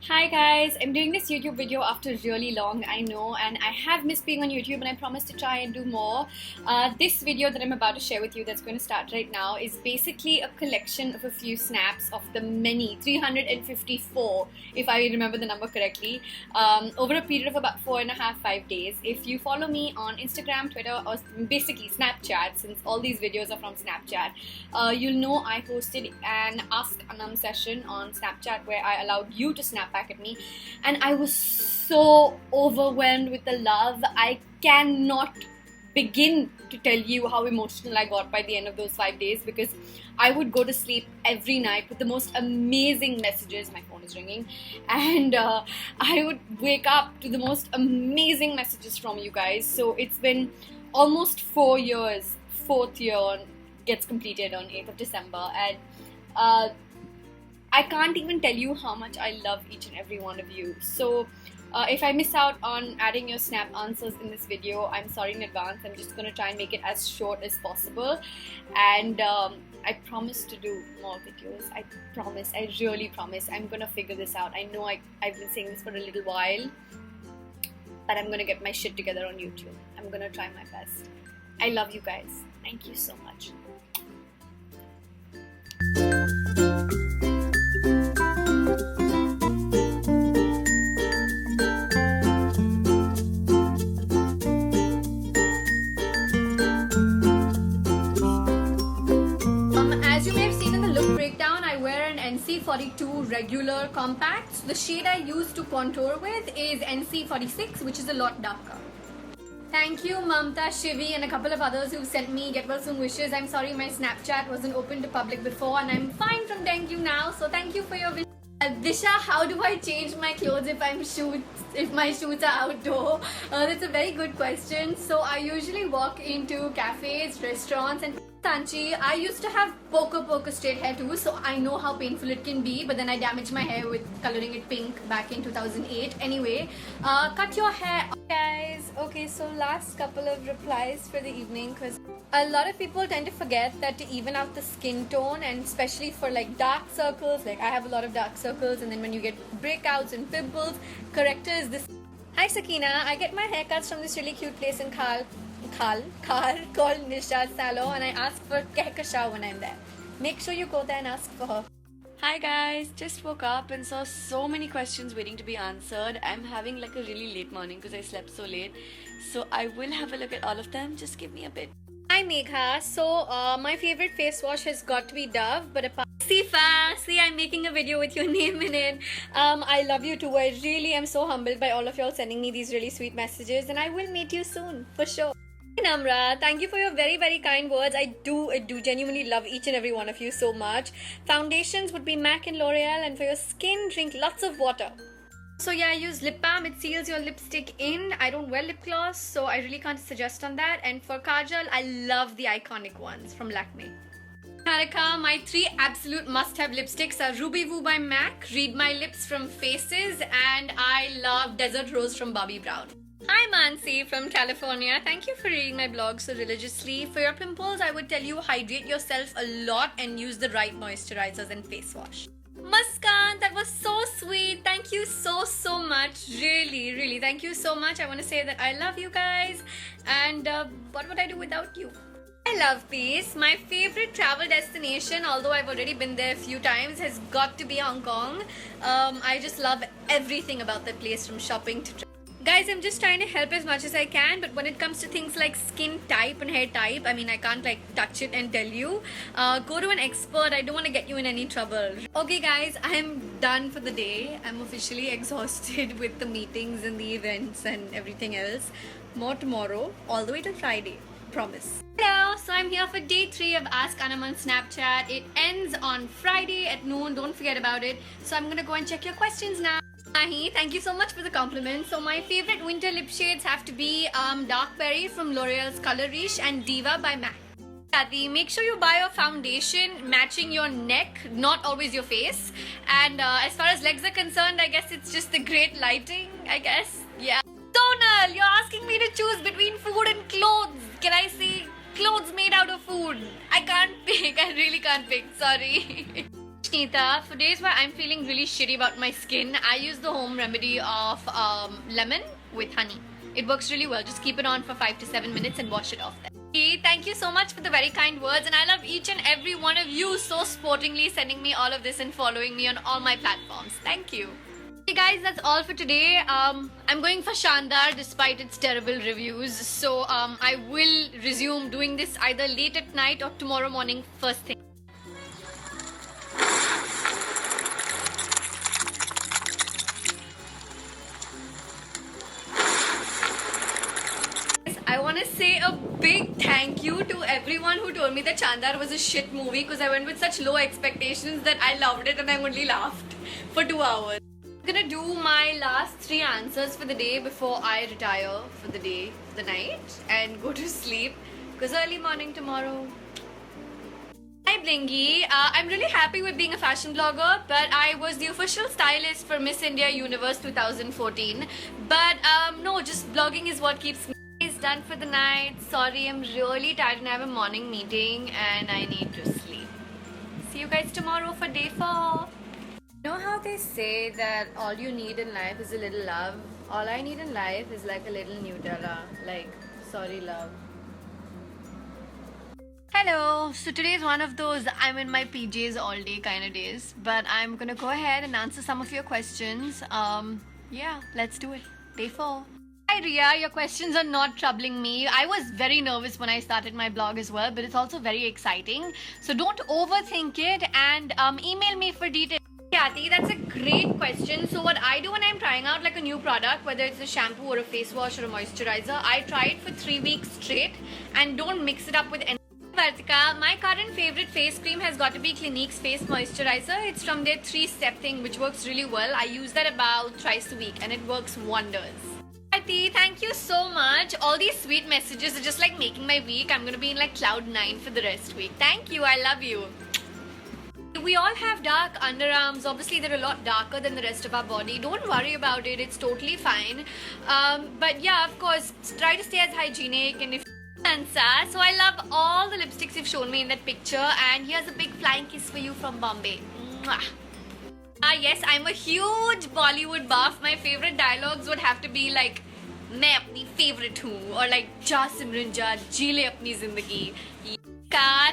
Hi guys, I'm doing this YouTube video after really long, I know, and I have missed being on YouTube and I promise to try and do more. This video that I'm about to share with you that's going to start right now is basically a collection of a few snaps of the many, 354 if I remember the number correctly, over a period of about 4.5-5 days. If you follow me on Instagram, Twitter, or basically Snapchat, since all these videos are from Snapchat, you'll know I hosted an Ask Anam session on Snapchat where I allowed you to snap back at me, and I was so overwhelmed with the love. I cannot begin to tell you how emotional I got by the end of those 5 days, because I would go to sleep every night with the most amazing messages. My phone is ringing, and I would wake up to the most amazing messages from you guys. So it's been almost 4 years. Fourth year gets completed on 8th of December, and I can't even tell you how much I love each and every one of you. So if I miss out on adding your snap answers in this video, I'm sorry in advance. I'm just going to try and make it as short as possible, and I promise to do more videos. I promise, I really promise. I'm going to figure this out. I know I've been saying this for a little while, but I'm going to get my shit together on YouTube. I'm going to try my best. I love you guys. Thank you so much. As you may have seen in the look breakdown, I wear an NC42 regular compact. The shade I use to contour with is NC46, which is a lot darker. Thank you Mamta, Shivi, and a couple of others who've sent me get well soon wishes. I'm sorry my Snapchat wasn't open to public before, and I'm fine from dengue now, so thank you for your wishes. Disha, how do I change my clothes if my shoots are outdoor? That's a very good question. So I usually walk into cafes, restaurants, and Sanchi, I used to have poker straight hair too, so I know how painful it can be, but then I damaged my hair with coloring it pink back in 2008. Anyway, cut your hair, guys. Okay, so last couple of replies for the evening, because a lot of people tend to forget that to even out the skin tone, and especially for like dark circles, like I have a lot of dark circles, and then when you get breakouts and pimples, corrector is this. Hi Sakina, I get my haircuts from this really cute place in Khal called Nishad Salon, and I ask for Kehkasha when I'm there. Make sure you go there and ask for her. Hi guys, just woke up and saw so many questions waiting to be answered. I'm having like a really late morning because I slept so late, so I will have a look at all of them. Just give me a bit. Hi Megha, so my favorite face wash has got to be Dove, but apart Sifa, see, I'm making a video with your name in it. I love you too. I really am so humbled by all of y'all sending me these really sweet messages, and I will meet you soon for sure. Hi Namra, thank you for your very, very kind words. I do genuinely love each and every one of you so much. Foundations would be MAC and L'Oreal, and for your skin, drink lots of water. So yeah, I use lip balm. It seals your lipstick in. I don't wear lip gloss, so I really can't suggest on that. And for kajal, I love the iconic ones from Lakme. Harika, my 3 absolute must-have lipsticks are Ruby Woo by MAC, Read My Lips from Faces, and I love Desert Rose from Bobbi Brown. Hi Mansi from California. Thank you for reading my blog so religiously. For your pimples, I would tell you hydrate yourself a lot and use the right moisturizers and face wash. Muskan, that was so sweet. Thank you so much. Really, thank you so much. I want to say that I love you guys, and what would I do without you? I love peace. My favorite travel destination, although I've already been there a few times, has got to be Hong Kong. I just love everything about that place, from shopping to Guys, I'm just trying to help as much as I can, but when it comes to things like skin type and hair type, I mean, I can't like touch it and tell you. Go to an expert. I don't want to get you in any trouble. Okay guys, I'm done for the day. I'm officially exhausted with the meetings and the events and everything else. More tomorrow, all the way till Friday. Promise. Hello, so I'm here for day 3 of Ask Anam on Snapchat. It ends on Friday at noon. Don't forget about it. So I'm gonna go and check your questions now. Mahi, thank you so much for the compliment. So my favorite winter lip shades have to be Dark Berry from L'Oreal's Color Riche and Diva by MAC. Kathy, make sure you buy a foundation matching your neck, not always your face. And as far as legs are concerned, I guess it's just the great lighting, I guess. Yeah. Sonal, you're asking me to choose between food and clothes. Can I say clothes made out of food? I can't pick. I really can't pick. Sorry. Nita, for days where I'm feeling really shitty about my skin, I use the home remedy of lemon with honey. It works really well. Just keep it on for 5 to 7 minutes and wash it off then. Okay, thank you so much for the very kind words, and I love each and every one of you so sportingly sending me all of this and following me on all my platforms. Thank you. Hey guys, that's all for today. I'm going for Shandar despite its terrible reviews. So I will resume doing this either late at night or tomorrow morning first thing. I want to say a big thank you to everyone who told me that Shandar was a shit movie, because I went with such low expectations that I loved it and I only laughed for 2 hours. I'm gonna do my last 3 answers for the day before I retire for the day, the night, and go to sleep, because early morning tomorrow. Hi Blingy, I'm really happy with being a fashion blogger, but I was the official stylist for Miss India Universe 2014. But no, just blogging is what keeps me. It's done for the night. Sorry, I'm really tired and I have a morning meeting and I need to sleep. See you guys tomorrow for day 4. You know how they say that all you need in life is a little love? All I need in life is like a little Nutella. Like, sorry love. Hello, so today is one of those I'm in my PJs all day kind of days, but I'm gonna go ahead and answer some of your questions. Yeah, let's do it. Day 4. Hi Ria, your questions are not troubling me. I was very nervous when I started my blog as well, but it's also very exciting. So don't overthink it and email me for details. Kathy, that's a great question. So what I do when I'm trying out like a new product, whether it's a shampoo or a face wash or a moisturizer, I try it for 3 weeks straight and don't mix it up with anything. Vartika, my current favorite face cream has got to be Clinique's face moisturizer. It's from their 3-step thing, which works really well. I use that about twice a week and it works wonders. Kathy, thank you so much. All these sweet messages are just like making my week. I'm gonna be in like cloud 9 for the rest week. Thank you, I love you. We all have dark underarms. Obviously, they're a lot darker than the rest of our body. Don't worry about it. It's totally fine. But yeah, of course, try to stay as hygienic. And if Sansa, so I love all the lipsticks you've shown me in that picture. And here's a big flying kiss for you from Bombay. Mwah. Yes, I'm a huge Bollywood buff. My favorite dialogues would have to be like, मैं अपनी favorite हूँ, or like जा सिमरन जा जी ले अपनी जिंदगी.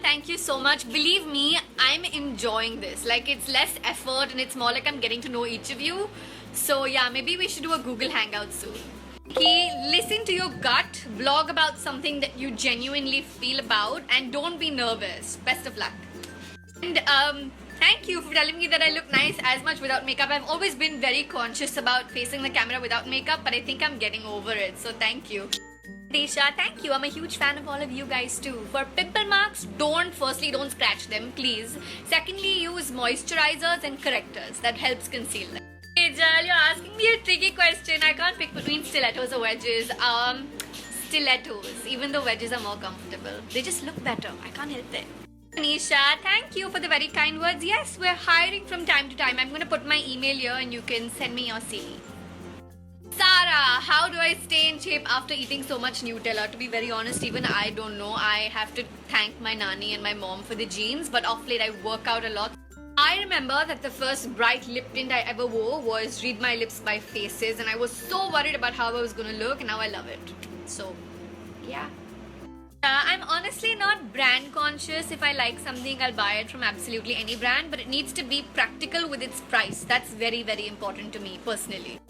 Thank you so much. Believe me, I'm enjoying this. Like, it's less effort and it's more like I'm getting to know each of you. So yeah, maybe we should do a Google Hangout soon. Okay, listen to your gut, blog about something that you genuinely feel about, and don't be nervous. Best of luck. And thank you for telling me that I look nice as much without makeup. I've always been very conscious about facing the camera without makeup, but I think I'm getting over it. So thank you. Desha, thank you. I'm a huge fan of all of you guys too. For pimple marks, firstly, don't scratch them, please. Secondly, use moisturizers and correctors. That helps conceal them. Hey, Jal, you're asking me a tricky question. I can't pick between stilettos or wedges. Stilettos. Even though wedges are more comfortable. They just look better. I can't help it. Anisha, thank you for the very kind words. Yes, we're hiring from time to time. I'm going to put my email here and you can send me your CV. Sarah, how do I stay in shape after eating so much Nutella? To be very honest, even I don't know. I have to thank my nanny and my mom for the genes, but off late I work out a lot. I remember that the first bright lip tint I ever wore was Read My Lips by Faces, and I was so worried about how I was going to look, and now I love it. So, yeah. I'm honestly not brand conscious. If I like something, I'll buy it from absolutely any brand, but it needs to be practical with its price. That's very, very important to me personally.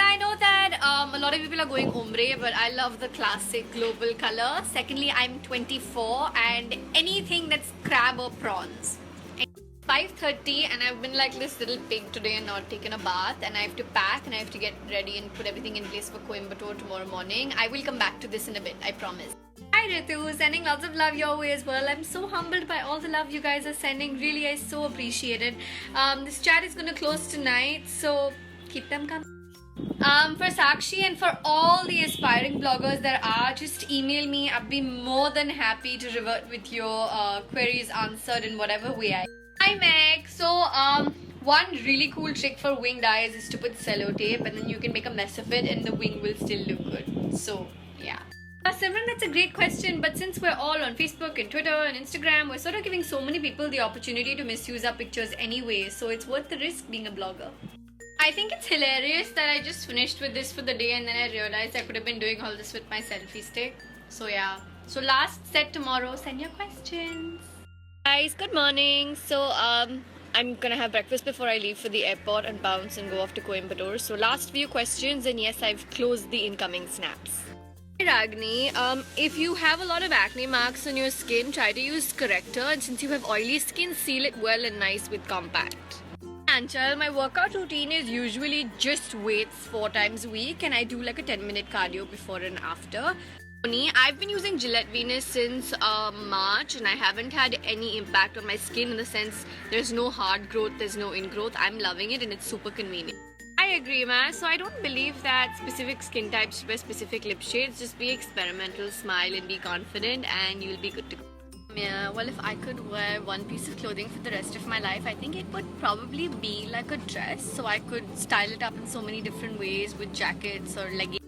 I know that a lot of people are going ombre, but I love the classic global color. Secondly, I'm 24 and anything that's crab or prawns. 5:30 and I've been like this little pig today and not taken a bath, and I have to pack and I have to get ready and put everything in place for Coimbatore tomorrow morning. I will come back to this in a bit, I promise. Hi Ritu, sending lots of love your way as well. I'm so humbled by all the love you guys are sending. Really, I so appreciate it. This chat is going to close tonight, so keep them coming. For Sakshi and for all the aspiring bloggers there are, just email me. I'd be more than happy to revert with your queries answered in whatever way I. Hi Meg. So one really cool trick for winged eyes is to put sellotape, and then you can make a mess of it and the wing will still look good. So yeah. Simran, that's a great question, but since we're all on Facebook and Twitter and Instagram, we're sort of giving so many people the opportunity to misuse our pictures anyway, so it's worth the risk being a blogger. I think it's hilarious that I just finished with this for the day and then I realized I could have been doing all this with my selfie stick. So yeah. So last set tomorrow, send your questions. Guys, good morning. So I'm gonna have breakfast before I leave for the airport and bounce and go off to Coimbatore. So last few questions, and yes, I've closed the incoming snaps. Hey Ragni, if you have a lot of acne marks on your skin, try to use corrector, and since you have oily skin, seal it well and nice with compact. Anchal, my workout routine is usually just weights 4 times a week, and I do like a 10-minute cardio before and after. I've been using Gillette Venus since March, and I haven't had any impact on my skin in the sense there's no hard growth, there's no ingrowth. I'm loving it and it's super convenient. I agree, man. So I don't believe that specific skin types wear specific lip shades. Just be experimental, smile and be confident and you'll be good to go. Yeah, well, if I could wear one piece of clothing for the rest of my life, I think it would probably be like a dress. So I could style it up in so many different ways with jackets or leggings.